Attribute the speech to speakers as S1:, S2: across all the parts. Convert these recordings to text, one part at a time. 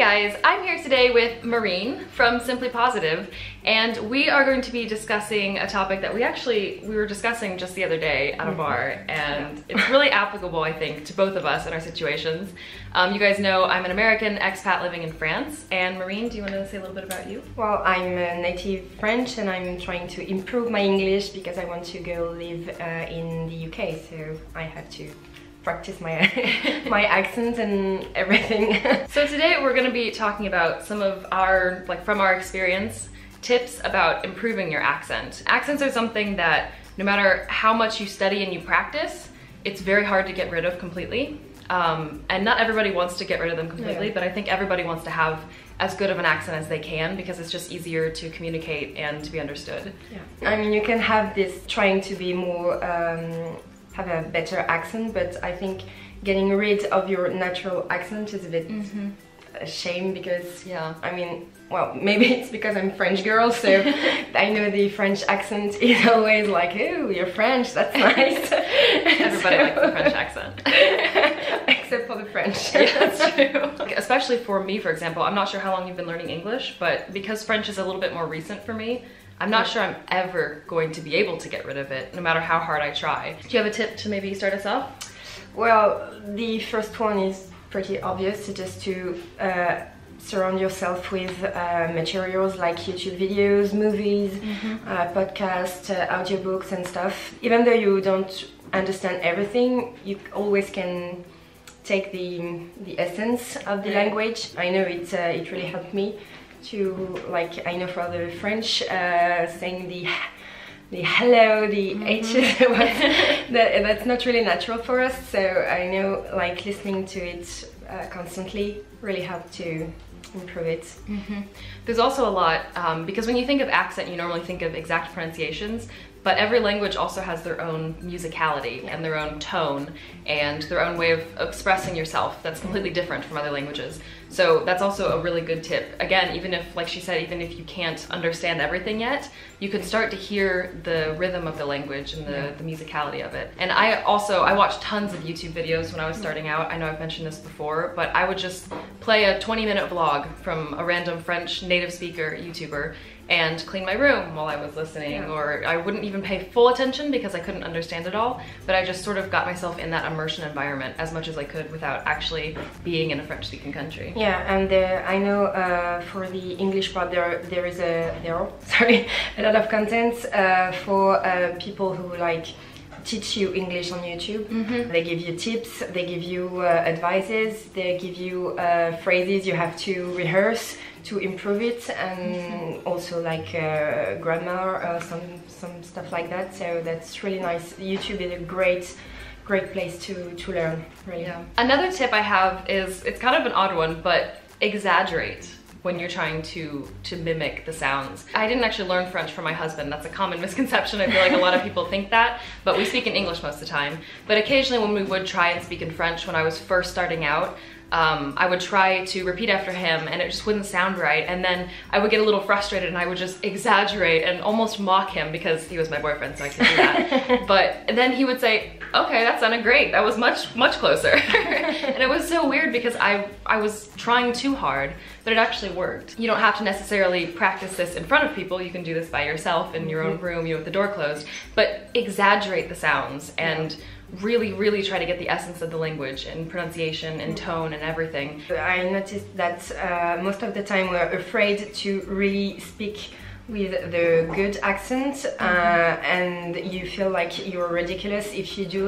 S1: guys, I'm here today with Maureen from Simply Positive, and we are going to be discussing a topic that we were discussing just the other day at a bar, and it's really applicable, I think, to both of us in our situations. You guys know I'm an American expat living in France, and Maureen, do you want to say a little bit about you?
S2: Well, I'm a native French and I'm trying to improve my English because I want to go live in the UK, so I have to practice my my accent and everything.
S1: So today we're going to be talking about some of our, from our experience, tips about improving your accent. Accents are something that no matter how much you study and you practice, it's very hard to get rid of completely. And not everybody wants to get rid of them completely, but I think everybody wants to have as good of an accent as they can because it's just easier to communicate and to be understood.
S2: Yeah. I mean, you can have this trying to be more have a better accent, but I think getting rid of your natural accent is a bit a shame because, I mean, well, maybe it's because I'm a French girl, so I know the French accent is always like, oh, you're French, that's nice.
S1: Everybody likes the French accent.
S2: Except for the French.
S1: Yeah, that's true. Especially for me, for example, I'm not sure how long you've been learning English, but because French is a little bit more recent for me, I'm not sure I'm ever going to be able to get rid of it, no matter how hard I try. Do you have a tip to maybe start us off?
S2: Well, the first one is pretty obvious, just to surround yourself with materials like YouTube videos, movies, podcasts, audiobooks and stuff. Even though you don't understand everything, you always can take the essence of the language. I know it really helped me to, like, I know for the French, saying the hello, the H's, that's not really natural for us, so I know, like, listening to it constantly really helped to improve it.
S1: There's also a lot, because when you think of accent, you normally think of exact pronunciations, but every language also has their own musicality and their own tone and their own way of expressing yourself that's completely different from other languages. So that's also a really good tip. Again, even if, like she said, even if you can't understand everything yet, you can start to hear the rhythm of the language and the musicality of it. And I watched tons of YouTube videos when I was starting out. I know I've mentioned this before, but I would just play a 20-minute vlog from a random French native speaker YouTuber and clean my room while I was listening, or I wouldn't even pay full attention because I couldn't understand it all, but I just sort of got myself in that immersion environment as much as I could without actually being in a French-speaking country.
S2: Yeah, and I know for the English part there are a lot of content for people who like teach you English on YouTube. They give you tips, they give you advices, they give you phrases you have to rehearse to improve it, and also like grammar, some stuff like that. So that's really nice. YouTube is a great place to learn, really.
S1: Yeah. Another tip I have is, it's kind of an odd one, but exaggerate when you're trying to mimic the sounds. I didn't actually learn French from my husband. That's a common misconception. I feel like a lot of people think that, but we speak in English most of the time. But occasionally when we would try and speak in French when I was first starting out, I would try to repeat after him and it just wouldn't sound right, and then I would get a little frustrated and I would just exaggerate and almost mock him because he was my boyfriend, so I could do that. But then he would say, okay, that sounded great, that was much closer. And it was so weird because I was trying too hard, but it actually worked. You don't have to necessarily practice this in front of people, you can do this by yourself in your own room, with the door closed, but exaggerate the sounds and really try to get the essence of the language and pronunciation and tone and everything.
S2: I noticed that most of the time we're afraid to really speak with the good accent, and you feel like you're ridiculous if you do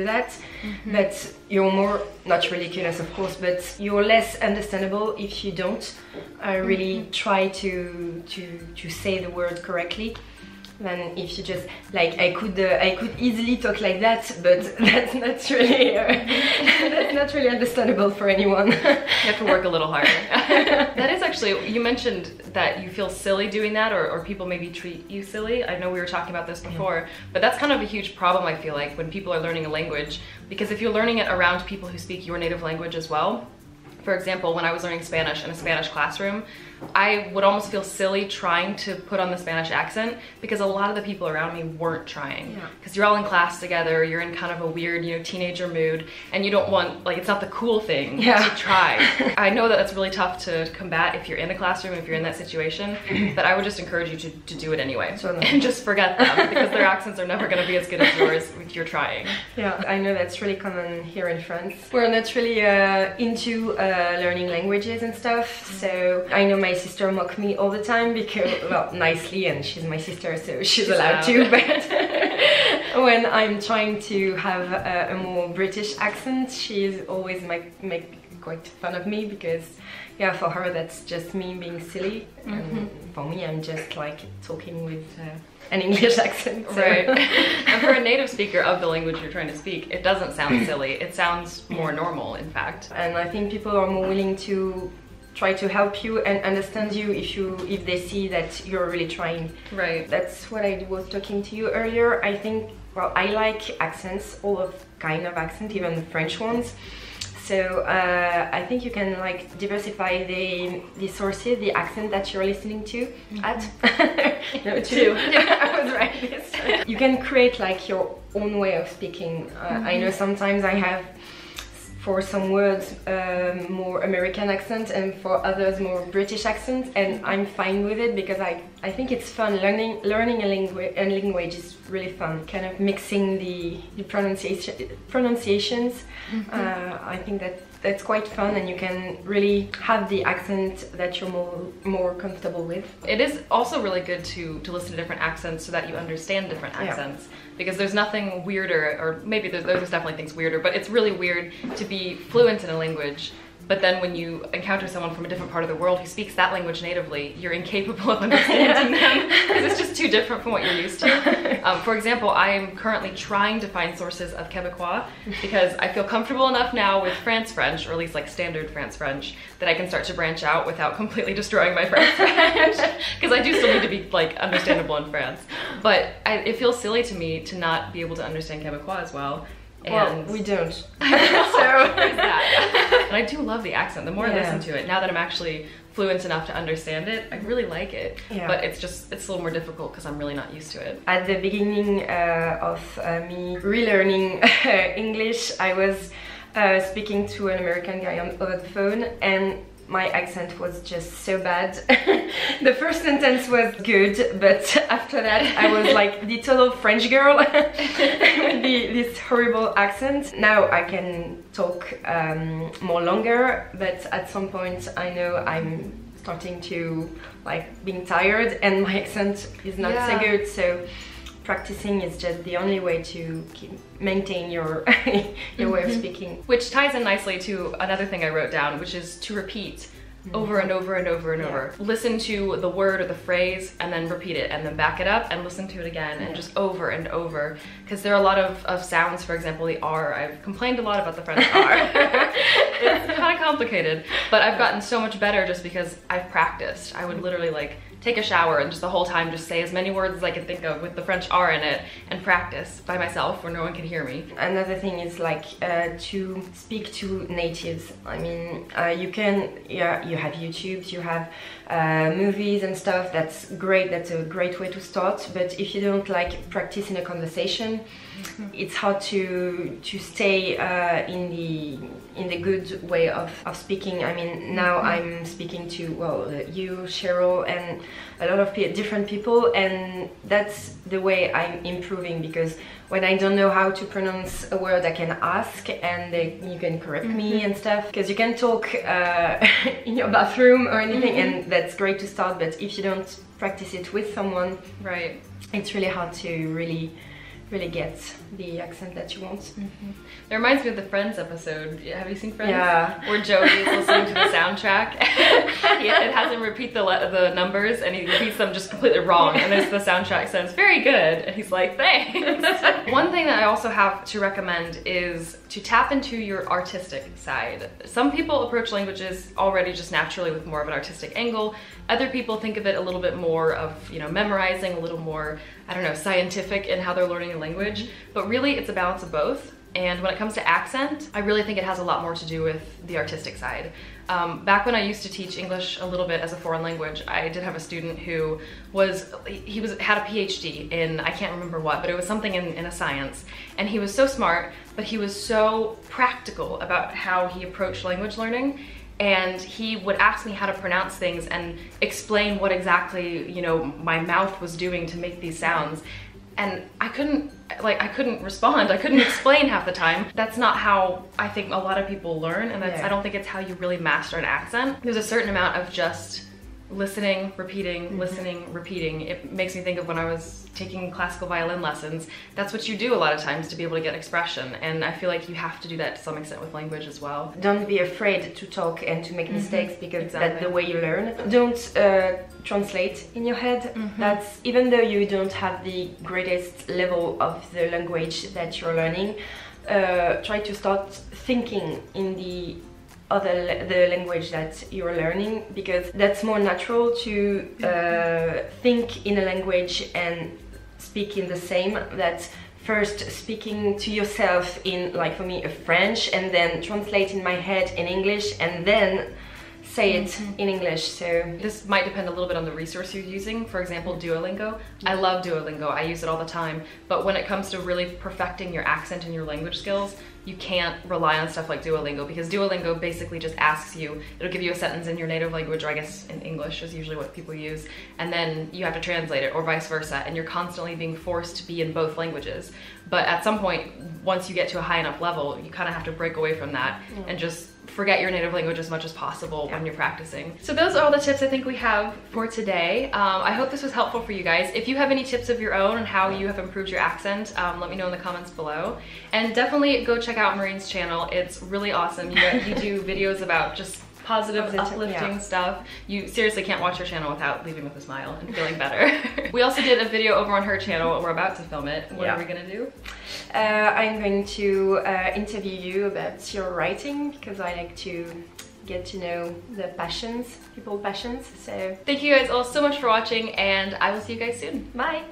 S2: that. But you're more, not ridiculous of course, but you're less understandable if you don't really try to say the word correctly. Than if you just, like, I could easily talk like that, but that's not really understandable for anyone.
S1: You have to work a little harder. That is actually, you mentioned that you feel silly doing that, or people maybe treat you silly. I know we were talking about this before, but that's kind of a huge problem, I feel like, when people are learning a language, because if you're learning it around people who speak your native language as well, For example, when I was learning Spanish in a Spanish classroom, I would almost feel silly trying to put on the Spanish accent because a lot of the people around me weren't trying. Because you're all in class together, you're in kind of a weird, you know, teenager mood, and you don't want, like, it's not the cool thing to try. I know that that's really tough to combat if you're in a classroom, if you're in that situation, but I would just encourage you to do it anyway. And just forget them, because their accents are never going to be as good as yours if you're trying.
S2: Yeah, I know that's really common here in France. We're not really into learning languages and stuff, so I know my sister mock me all the time because, well, nicely, and she's my sister, so she's allowed to, but when I'm trying to have a more British accent, she's always make quite fun of me because, yeah, for her that's just me being silly, and for me I'm just like talking with an English accent. So.
S1: Right. And for a native speaker of the language you're trying to speak, it doesn't sound silly. It sounds more normal, in fact.
S2: And I think people are more willing to try to help you and understand you if they see that you're really trying.
S1: Right.
S2: That's what I was talking to you earlier. I think, well, I like accents, all of kind of accent, even the French ones. So I think you can like diversify the sources, the accent that you're listening to at. No, to. I was right this time. You can create like your own way of speaking. I know sometimes I have, for some words, more American accent, and for others more British accent, and I'm fine with it because I think it's fun. Learning a language is really fun. Kind of mixing the pronunciations. I think that's quite fun, and you can really have the accent that you're more comfortable with.
S1: It is also really good to listen to different accents so that you understand different accents. Because there's nothing weirder, or maybe there's definitely things weirder, but it's really weird to be fluent in a language, but then when you encounter someone from a different part of the world who speaks that language natively, you're incapable of understanding them because it's just too different from what you're used to. For example, I am currently trying to find sources of Quebecois because I feel comfortable enough now with France French, or at least like standard France French, that I can start to branch out without completely destroying my French French, because I do still need to be like understandable in France. But it feels silly to me to not be able to understand Quebecois as well. And
S2: well, we don't.
S1: So there's that. And I do love the accent. The more I listen to it, now that I'm actually fluent enough to understand it, I really like it. But it's a little more difficult because I'm really not used to it.
S2: At the beginning of me relearning English, I was speaking to an American guy over the phone, and my accent was just so bad. The first sentence was good, but after that I was like the total French girl with this horrible accent. Now I can talk more longer, but at some point I know I'm starting to like being tired and my accent is not so good, so practicing is just the only way to maintain your way of speaking.
S1: Which ties in nicely to another thing I wrote down, which is to repeat over and over and over and over. Listen to the word or the phrase and then repeat it, and then back it up and listen to it again, and just over and over. Because there are a lot of sounds, for example, the R. I've complained a lot about the French R. It's kind of complicated, but I've gotten so much better just because I've practiced. I would literally like take a shower and just the whole time just say as many words as I could think of with the French R in it and practice by myself where no one can hear me.
S2: Another thing is like to speak to natives. I mean, you have YouTube, you have movies and stuff. That's great, that's a great way to start, but if you don't like practice in a conversation, it's hard to stay in the good way of speaking. I mean, now I'm speaking to, well, you, Cheryl, and a lot of different people, and that's the way I'm improving, because when I don't know how to pronounce a word, I can ask, and you can correct me and stuff, because you can talk in your bathroom or anything, and that's great to start, but if you don't practice it with someone, it's really hard to really get the accent that you want.
S1: It reminds me of the Friends episode. Have you seen Friends?
S2: Yeah.
S1: Where Joey is listening to the soundtrack. It has him repeat the numbers, and he repeats them just completely wrong. And the soundtrack says, "Very good." And he's like, "Thanks." One thing that I also have to recommend is to tap into your artistic side. Some people approach languages already just naturally with more of an artistic angle. Other people think of it a little bit more of, you know, memorizing, a little more, I don't know, scientific in how they're learning a language. But really, it's a balance of both. And when it comes to accent, I really think it has a lot more to do with the artistic side. Back when I used to teach English a little bit as a foreign language, I did have a student who had a PhD in, I can't remember what, but it was something in a science. And he was so smart, but he was so practical about how he approached language learning. And he would ask me how to pronounce things and explain what exactly, you know, my mouth was doing to make these sounds. And I couldn't respond. I couldn't explain half the time. That's not how I think a lot of people learn, and I don't think it's how you really master an accent. There's a certain amount of just listening, repeating, listening, repeating. It makes me think of when I was taking classical violin lessons. That's what you do a lot of times to be able to get expression, and I feel like you have to do that to some extent with language as well.
S2: Don't be afraid to talk and to make mistakes, because that's the way you learn. Don't translate in your head. That's, even though you don't have the greatest level of the language that you're learning, try to start thinking in the language that you're learning, because that's more natural to think in a language and speak in the same. That's first speaking to yourself in, like for me, a French, and then translate in my head in English, and then say it in English. So
S1: this might depend a little bit on the resource you're using. For example, Duolingo. I love Duolingo. I use it all the time. But when it comes to really perfecting your accent and your language skills, you can't rely on stuff like Duolingo, because Duolingo basically just asks you, it'll give you a sentence in your native language, or I guess in English is usually what people use, and then you have to translate it, or vice versa, and you're constantly being forced to be in both languages. But at some point, once you get to a high enough level, you kind of have to break away from that and just forget your native language as much as possible when you're practicing. So those are all the tips I think we have for today. I hope this was helpful for you guys. If you have any tips of your own on how you have improved your accent, let me know in the comments below. And definitely go check out Marine's channel. It's really awesome. You do videos about just positive, uplifting stuff. You seriously can't watch her channel without leaving with a smile and feeling better. We also did a video over on her channel. We're about to film it. What are we gonna do?
S2: I'm going to interview you about your writing, because I like to get to know the passions, people's passions. So
S1: thank you guys all so much for watching, and I will see you guys soon.
S2: Bye!